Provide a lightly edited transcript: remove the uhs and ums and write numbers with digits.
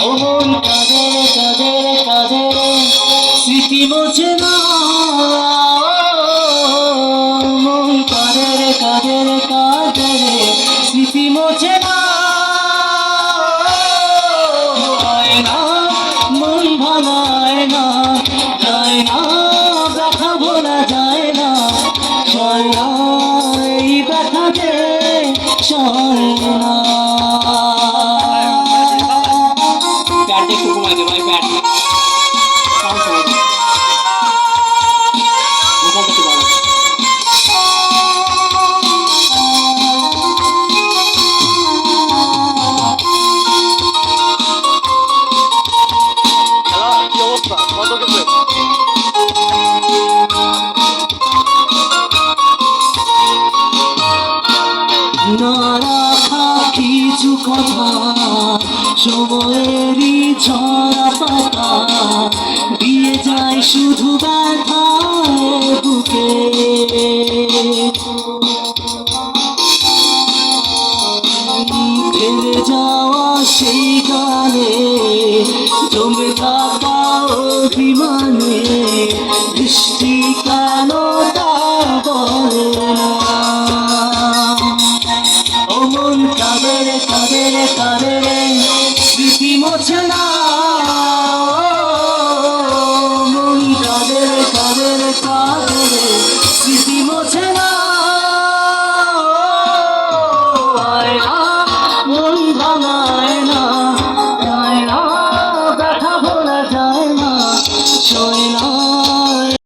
ও মন কাঁদে কাঁদে কাঁদে স্মৃতি মোছে না, মন কাঁদে কাঁদে কাঁদে স্মৃতি মোছে না, মন ভাঙায় না, যায় না ব্যথা ভোলা যায় না, সয় না এই ব্যথা যে সয় না। প্যাডটা একটু কমাই দে ভাই, প্যাড না রাখা কিছু কথা সময়েরই ঝরা পাতা দিয়ে যায় শুধু ব্যথা বুকে, ফেলে যাওয়া সেই গানে জমে থাকা অভিমানে বৃষ্টি কেন তা বলে না। ও মন কাঁদে কাঁদে কাঁদে